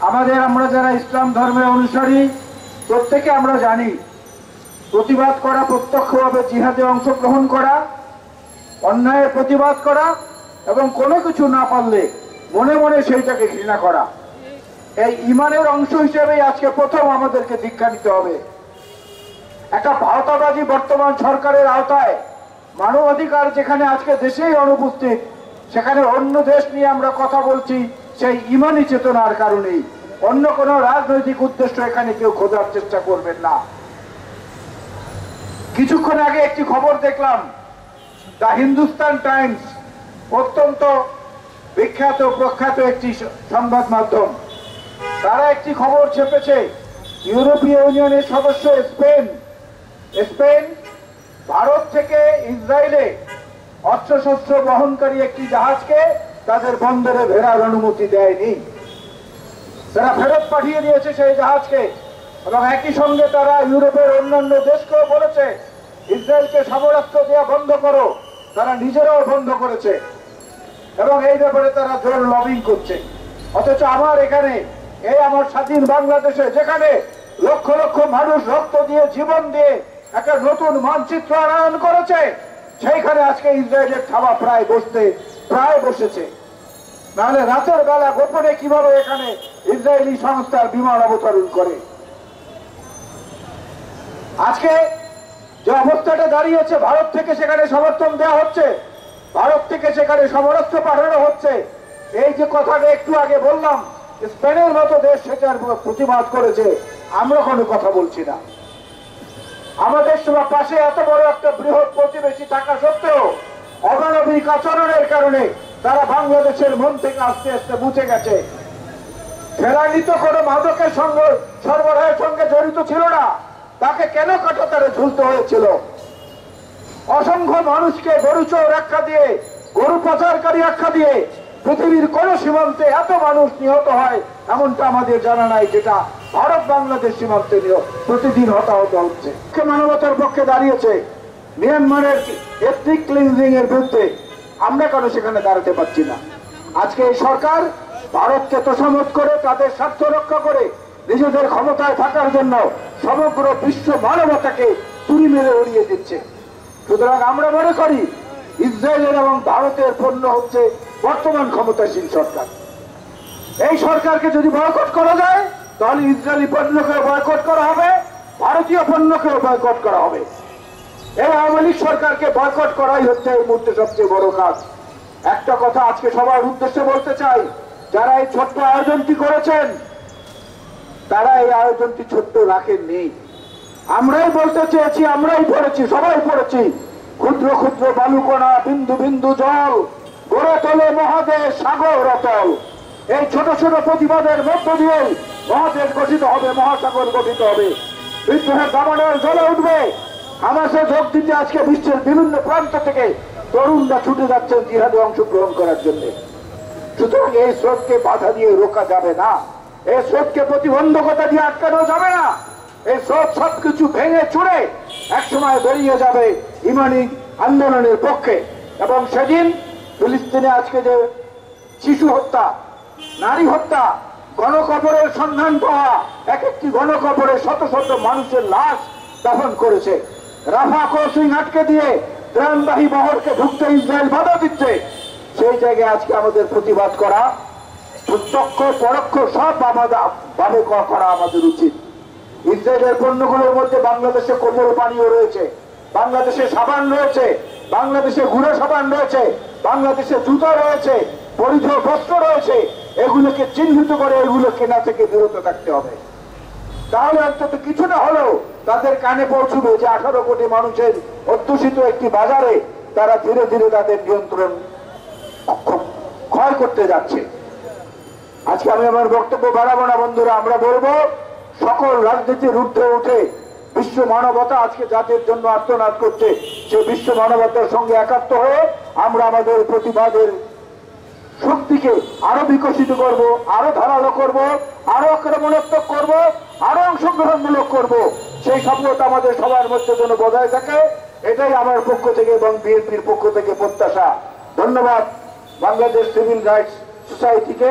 আমরা যারা ইসলাম ধর্মের অনুসারী প্রত্যেকে আমরা জানি প্রতিবাদ করা প্রত্যক্ষভাবে জিহাদে অংশগ্রহণ করা, অন্যায়ের প্রতিবাদ করা এবং কোনো কিছু না পারলে মনে মনে সেইটাকে ঘৃণা করা, এই ঈমানের অংশ হিসেবেই আজকে প্রথম আমাদেরকে দীক্ষা নিতে হবে। একটা ভাওতাবাজি বর্তমান সরকারের আওতায় মানবাধিকার যেখানে আজকে দেশেই অনুপস্থিত, সেখানে অন্য দেশ নিয়ে আমরা কথা বলছি সেই ঈমানি চেতনার কারণেই। অন্য কোনো রাজনৈতিক উদ্দেশ্য এখানে কেউ খোঁজার চেষ্টা করবেন না। কিছুক্ষণ আগে একটি খবর দেখলাম, দ্য হিন্দুস্তান টাইমস, অত্যন্ত বিখ্যাত প্রখ্যাত একটি সংবাদ মাধ্যম, তারা একটি খবর ছেপেছে ইউরোপীয় ইউনিয়নের সদস্য স্পেন ভারত থেকে ইসরায়েলে অস্ত্রশস্ত্র বহনকারী একটি জাহাজকে তাদের বন্দরে ভেড়ার অনুমতি দেয়নি। তারা ফেরত পাঠিয়ে দিয়েছে সেই জাহাজকে, এবং একই সঙ্গে তারা ইউরোপের অন্যান্য দেশকেও বলেছে ইসরায়েলকে সমরাস্ত্র দেওয়া বন্ধ করো। তারা নিজেরাও বন্ধ করেছে এবং এই ব্যাপারে তারা জোর লবিং করছে। অথচ আমার এখানে আমার স্বাধীন বাংলাদেশে, যেখানে লক্ষ লক্ষ মানুষ রক্ত দিয়ে জীবন দিয়ে একটা নতুন মানচিত্র আনয়ন করেছে, সেইখানে আজকে ইসরায়েলের থাবা প্রায় বসেছে। নাহলে রাতের বেলা গোপনে কিভাবে এখানে ইসরায়েলি সংস্থার বিমান অবতরণ করে। আজকে যে অবস্থাটা দাঁড়িয়েছে, ভারত থেকে সেখানে সমর্থন দেওয়া হচ্ছে, ভারত থেকে সেখানে সমরাস্ত্র পাঠানো হচ্ছে। এই যে কথাটা একটু আগে বললাম, স্পেনের মতো দেশ সেটার প্রতিবাদ করেছে, আমরা কোনো কথা বলছি না। আমাদের পাশে এত বড় একটা বৃহৎ প্রতিবেশী থাকা সত্ত্বেও অমানবিক আচরণের কারণে তারা বাংলাদেশের মন থেকে আস্তে আস্তে মুছে গেছে। ফেলানি তো কোনো মাদকের সরবরাহের সঙ্গে জড়িত ছিল না, তাকে কেন কাঁটাতারে ঝুলতে হয়েছিল? অসংখ্য মানুষকে গরু চোর আখ্যা দিয়ে, গরু পাচারকারী আখ্যা দিয়ে পৃথিবীর কোন সীমান্তে এত মানুষ নিহত হয় এমনটা আমাদের জানা নাই, যেটা ভারত বাংলাদেশ সীমান্তে প্রতিদিন হতাহত হচ্ছে। মানবতার পক্ষে দাঁড়িয়েছে মিয়ানমারের এথনিক ক্লিনজিং এর বিরুদ্ধে, আমরা কেন সেখানে দাঁড়াতে পারছি না? আজকে এই সরকার ভারতকে তোষামত করে, তাদের স্বার্থ রক্ষা করে নিজেদের ক্ষমতায় থাকার জন্য সমগ্র বিশ্ব মানবতাকে তুড়ি মেরে উড়িয়ে দিচ্ছে। সুতরাং আমরা মনে করি ইসরায়েলের এবং ভারতের পণ্য হচ্ছে বর্তমান ক্ষমতাসীন সরকার। এই সরকারকে যদি বয়কট করা যায়, তাহলে ইসরায়েলি পণ্যকে বয়কট করা হবে, ভারতীয় পণ্যকেও বয়কট করা হবে। এই আওয়ামী লীগ সরকারকে বয়কট করাই হচ্ছে এই মুহূর্তে সবচেয়ে বড় কাজ। একটা কথা আজকে সবার উদ্দেশ্যে বলতে চাই, যারা এই ছোট্ট আয়োজনটি করেছেন, তারা এই আয়োজনটি ছোট্ট রাখেননি। আমরাই বলতে চেয়েছি, আমরাই পড়েছি, সবাই পড়েছি, ক্ষুদ্র ক্ষুদ্র বালুকণা, বিন্দু বিন্দু জল গড়ে তোলে মহাদেশ সাগর অতল। এই ছোট ছোট প্রতিবাদের মধ্য দিয়ে মহাদেশ গঠিত হবে, মহাসাগর গঠিত হবে, বিদ্রোহের দাবানল জ্বলে উঠবে। হামাসে যোগ দিতে আজকে বিশ্বের বিভিন্ন প্রান্ত থেকে তরুণরা ছুটে যাচ্ছেন জিহাদে অংশগ্রহণ করার জন্য। সুতরাং এই স্রোতকে বাধা দিয়ে রোকা যাবে না, এই স্রোতকে প্রতিবন্ধকতা দিয়ে আটকানো যাবে না। এই স্রোত সবকিছু ভেঙে চুড়ে একসময় বেরিয়ে যাবে ইমানি আন্দোলনের পক্ষে। এবং সেদিন ফিলিস্তিনে আজকে যে শিশু হত্যা, নারী হত্যা, গণকবরের সন্ধান পাওয়া, এক একটি গণকবরে শত শত মানুষের লাশ দাফন করেছে, রাফা ক্রসিং আটকে দিয়ে ত্রাণবাহী বহরকে ঢুকতে ইসরায়েল বাধা দিচ্ছে, সেই জায়গায় আজকে আমাদের প্রতিবাদ করা, প্রত্যক্ষ পরোক্ষ সব ভাবে করা আমাদের উচিত। ইসরায়েলের পণ্যগুলোর মধ্যে বাংলাদেশে কোমল পানীয় রয়েছে, বাংলাদেশে সাবান রয়েছে, বাংলাদেশে গুঁড়ো সাবান রয়েছে, বাংলাদেশে জুতা রয়েছে, পরিধেয় বস্ত্র রয়েছে। এগুলোকে চিহ্নিত করে এগুলো কেনা থেকে বিরত থাকতে হবে। তাহলে অন্তত কিছু না হলেও তাদের কানে পৌঁছবে যে 18 কোটি মানুষের অধ্যুষিত একটি বাজারে তারা ধীরে ধীরে তাদের নিয়ন্ত্রণ ক্ষয় করতে যাচ্ছে। আজকে আমি আমার বক্তব্য বাড়াবো না বন্ধুরা, আমরা বলবো সকল রাজনীতির ঊর্ধ্বে উঠে বিশ্ব মানবতা আজকে যাদের জন্য আর্তনাদ করছে, সে বিশ্ব মানবতার সঙ্গে একাত্ম হয়ে আমরা আমাদের প্রতিবাদের শক্তিকে আরো বিকশিত করব, আরো ধারালো করব, আরো আক্রমণাত্মক করব, আরো অংশগ্রহণমূলক করব। সেই সফলতা আমাদের সবার মধ্যে যেন বজায় থাকে, এটাই আমার পক্ষ থেকে এবং বিএনপির পক্ষ থেকে প্রত্যাশা। ধন্যবাদ বাংলাদেশ সিভিল রাইটস সোসাইটিকে।